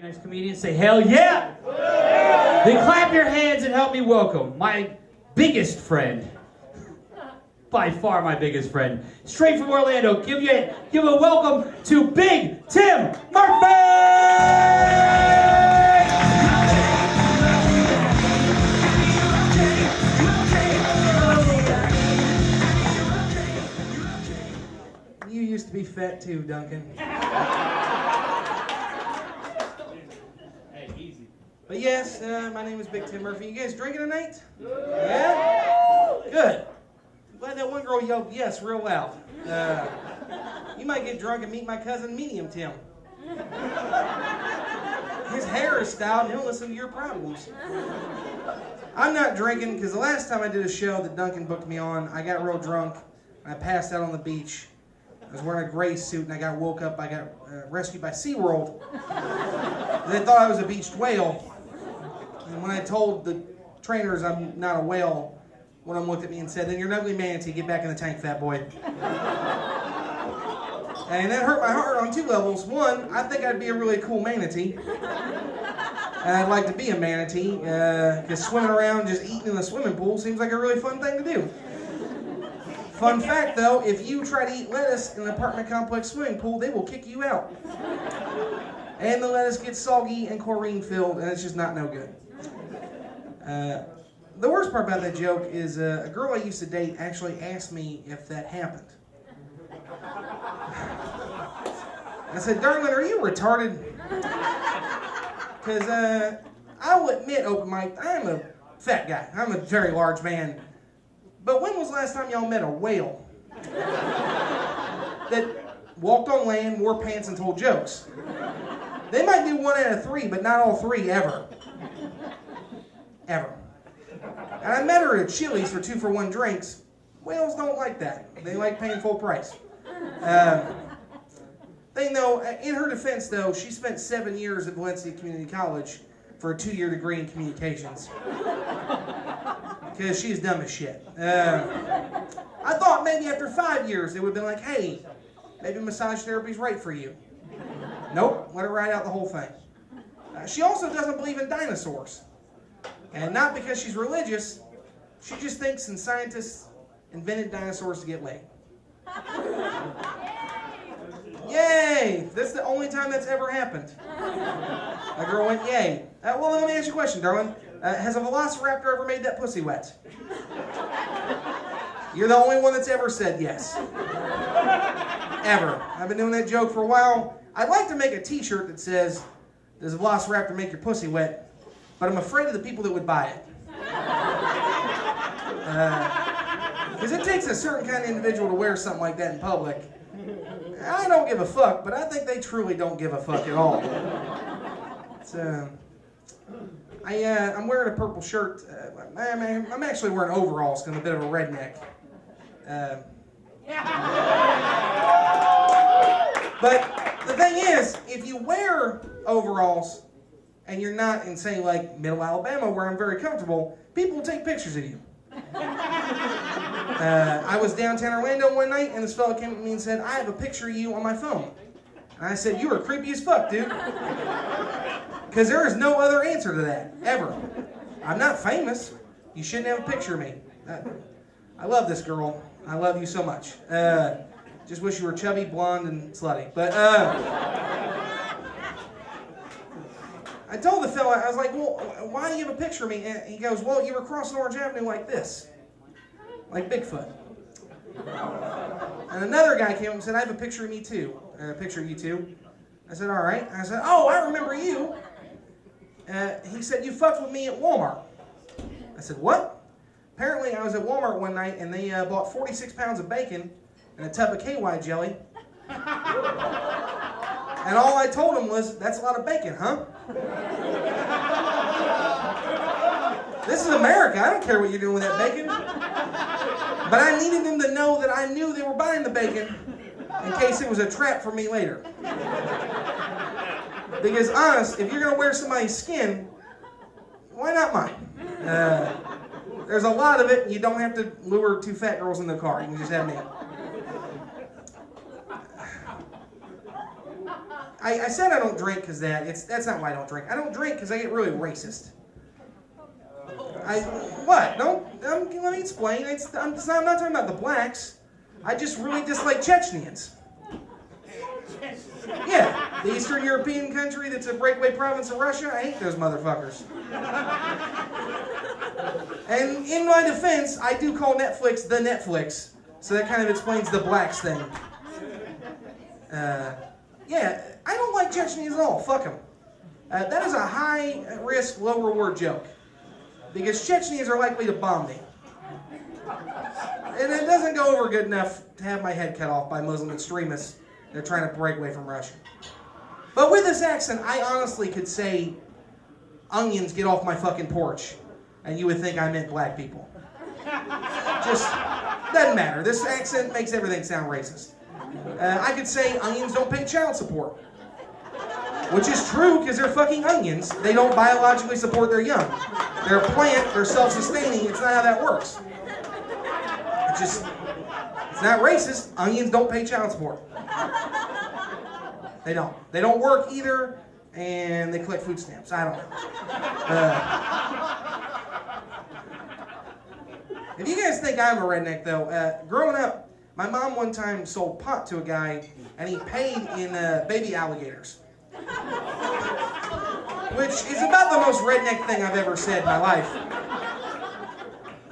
next comedian, say hell yeah! Then clap your hands and help me welcome my biggest friend. By far my biggest friend. Straight from Orlando, give a welcome to Big Tim Murphy! You used to be fat too, Duncan. Hey, easy. But yes, my name is Big Tim Murphy. You guys drinking tonight? Yeah? Good. I'm glad that one girl yelled yes real loud. You might get drunk and meet my cousin Medium Tim. His hair is styled and he'll listen to your problems. I'm not drinking because the last time I did a show that Duncan booked me on, I got real drunk and I passed out on the beach. I was wearing a gray suit and I got woke up. I got rescued by SeaWorld. They thought I was a beached whale. And when I told the trainers I'm not a whale, one of them looked at me and said, "Then you're an ugly manatee. Get back in the tank, fat boy." And that hurt my heart on two levels. One, I think I'd be a really cool manatee. And I'd like to be a manatee. Because swimming around just eating in the swimming pool seems like a really fun thing to do. Fun fact though, if you try to eat lettuce in an apartment complex swimming pool, they will kick you out. And the lettuce gets soggy and chlorine filled, and it's just not no good. The worst part about that joke is a girl I used to date actually asked me if that happened. I said, "Darling, are you retarded?" Because I will admit, Openmics, I'm a fat guy. I'm a very large man. But when was the last time y'all met a whale that walked on land, wore pants, and told jokes? They might do 1 out of 3, but not all 3 ever. Ever. And I met her at Chili's for 2-for-1 drinks. Whales don't like that. They like paying full price. Thing though, in her defense though, she spent 7 years at Valencia Community College for a 2-year degree in communications. Because she's dumb as shit. I thought maybe after 5 years, they would have been like, "Hey, maybe massage therapy's right for you." Nope, let her ride out the whole thing. She also doesn't believe in dinosaurs. And not because she's religious, she just thinks and scientists invented dinosaurs to get laid. Yay! That's the only time that's ever happened. A girl went, yay. Well, let me ask you a question, darling. Has a velociraptor ever made that pussy wet? You're the only one that's ever said yes. Ever. I've been doing that joke for a while. I'd like to make a t-shirt that says, "Does a velociraptor make your pussy wet?" But I'm afraid of the people that would buy it. Because it takes a certain kind of individual to wear something like that in public. I don't give a fuck, but I think they truly don't give a fuck at all. I'm wearing a purple shirt. I'm actually wearing overalls because I'm a bit of a redneck. But the thing is, if you wear overalls and you're not in, say, like Middle Alabama, where I'm very comfortable, people will take pictures of you. I was downtown Orlando one night, and this fella came up to me and said, "I have a picture of you on my phone." And I said, "You are creepy as fuck, dude." Because there is no other answer to that, ever. I'm not famous. You shouldn't have a picture of me. I love this girl. I love you so much. Just wish you were chubby, blonde, and slutty. But, I told the fella, I was like, "Well, why do you have a picture of me?" And he goes, "Well, you were crossing Orange Avenue like this. Like Bigfoot." And another guy came up and said, "I have a picture of me too. A picture of you too." I said, "All right." I said, "Oh, I remember you." He said, "You fucked with me at Walmart." I said, "What?" Apparently, I was at Walmart one night and they bought 46 pounds of bacon and a tub of KY jelly. And all I told him was, "That's a lot of bacon, huh?" This is America. I don't care what you're doing with that bacon. But I needed them to know that I knew they were buying the bacon in case it was a trap for me later. Because honest, if you're going to wear somebody's skin, why not mine? There's a lot of it, and you don't have to lure 2 fat girls in the car. You can just have me. I said I don't drink because that's not why I don't drink. I don't drink because I get really racist. What? Let me explain. I'm not talking about the blacks. I just really dislike Chechens. Yeah, the Eastern European country that's a breakaway province of Russia. I hate those motherfuckers. And in my defense, I do call Netflix the Netflix, so that kind of explains the blacks thing. Yeah, I don't like Chechens at all. Fuck them. That is a high-risk, low-reward joke. Because Chechens are likely to bomb me. And it doesn't go over good enough to have my head cut off by Muslim extremists that are trying to break away from Russia. But with this accent, I honestly could say, onions, get off my fucking porch. And you would think I meant black people. Just, doesn't matter. This accent makes everything sound racist. I could say, onions don't pay child support. Which is true, because they're fucking onions. They don't biologically support their young. They're a plant, they're self-sustaining. It's not how that works. It's not racist. Onions don't pay child support. They don't. They don't work either, and they collect food stamps. I don't know. If you guys think I'm a redneck, though, growing up, my mom one time sold pot to a guy, and he paid in baby alligators. Which is about the most redneck thing I've ever said in my life.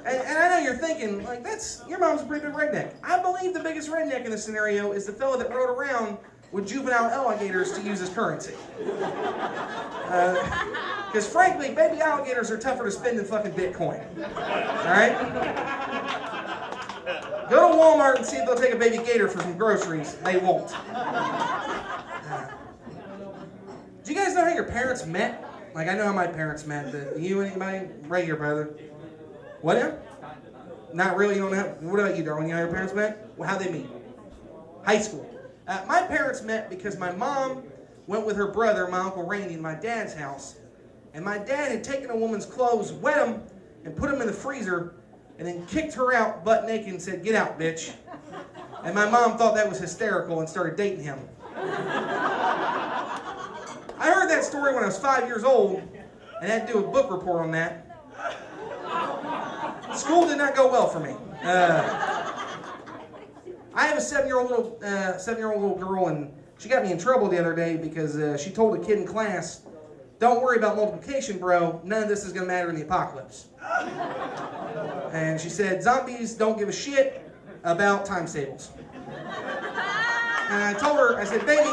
And I know you're thinking, like, your mom's a pretty big redneck. I believe the biggest redneck in this scenario is the fella that rode around with juvenile alligators to use as currency. Because frankly, baby alligators are tougher to spend than fucking Bitcoin. Alright? Go to Walmart and see if they'll take a baby gator for some groceries. They won't. Do you guys know how your parents met? Like, I know how my parents met. You, anybody? Right here, brother. What now? Not really? You don't know? What about you, Darwin? You know how your parents met? Well, how'd they meet? High school. My parents met because my mom went with her brother, my Uncle Randy, to my dad's house. And my dad had taken a woman's clothes, wet them, and put them in the freezer, and then kicked her out butt naked and said, "Get out, bitch." And my mom thought that was hysterical and started dating him. I heard that story when I was 5 years old and had to do a book report on that. School did not go well for me. I have a 7-year-old little girl, and she got me in trouble the other day because she told a kid in class, "Don't worry about multiplication, bro. None of this is going to matter in the apocalypse." And she said, "Zombies don't give a shit about times tables." And I told her, I said, "Baby,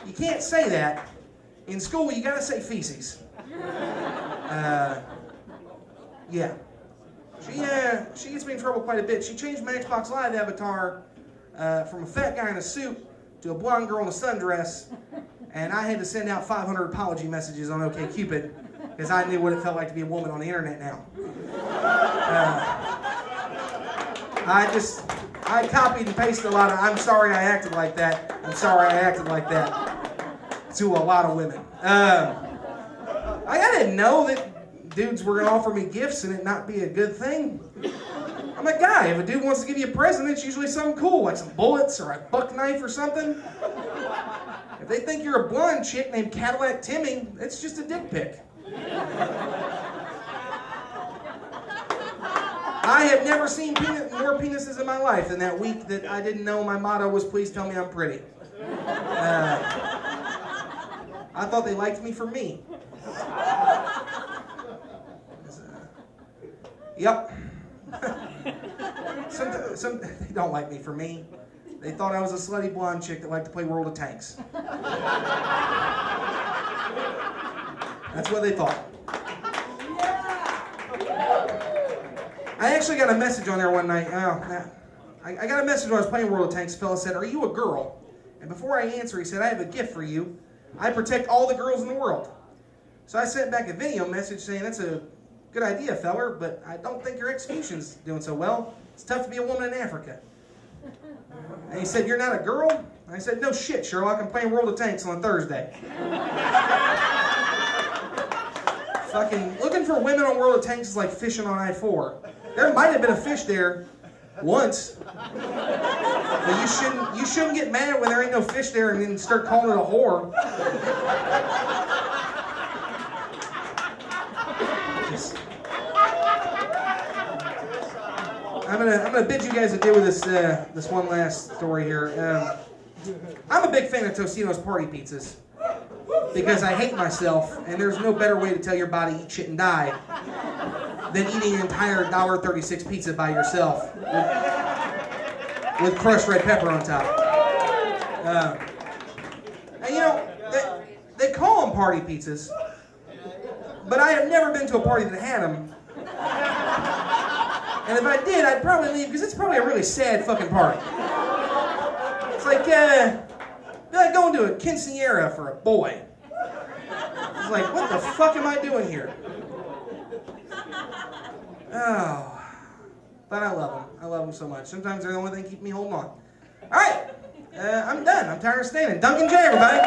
you can't say that. In school, you gotta say feces." Yeah. She gets me in trouble quite a bit. She changed my Xbox Live avatar from a fat guy in a suit to a blonde girl in a sundress, and I had to send out 500 apology messages on OkCupid because I knew what it felt like to be a woman on the internet now. I copied and pasted a lot of "I'm sorry I acted like that. I'm sorry I acted like that" to a lot of women. I didn't know that dudes were going to offer me gifts and it not be a good thing. I'm a guy. If a dude wants to give you a present, it's usually something cool, like some bullets or a buck knife or something. If they think you're a blonde chick named Cadillac Timmy, it's just a dick pic. I have never seen more penises in my life than that week that I didn't know my motto was "Please tell me I'm pretty." I thought they liked me for me. Yep. Some they don't like me for me. They thought I was a slutty blonde chick that liked to play World of Tanks. That's what they thought. I actually got a message on there one night. I got a message when I was playing World of Tanks. A fella said, "Are you a girl?" And before I answer, he said, "I have a gift for you. I protect all the girls in the world." So I sent back a video message saying, "That's a good idea, feller, but I don't think your execution's doing so well. It's tough to be a woman in Africa." And he said, "You're not a girl?" And I said, "No shit, Sherlock. I'm playing World of Tanks on Thursday." Fucking looking for women on World of Tanks is like fishing on I-4. There might have been a fish there once. But you shouldn't get mad when there ain't no fish there and then start calling it a whore. I'm gonna bid you guys adieu with this one last story here. I'm a big fan of Tostino's party pizzas because I hate myself, and there's no better way to tell your body eat shit and die than eating an entire $1.36 pizza by yourself with crushed red pepper on top. And you know, they call them party pizzas, but I have never been to a party that had them. And if I did, I'd probably leave because it's probably a really sad fucking party. It's like going to a quinceañera for a boy. It's like, what the fuck am I doing here? Oh, but I love them. I love them so much. Sometimes they're the only thing keeping me holding on. All right, I'm done. I'm tired of standing. Duncan J, everybody.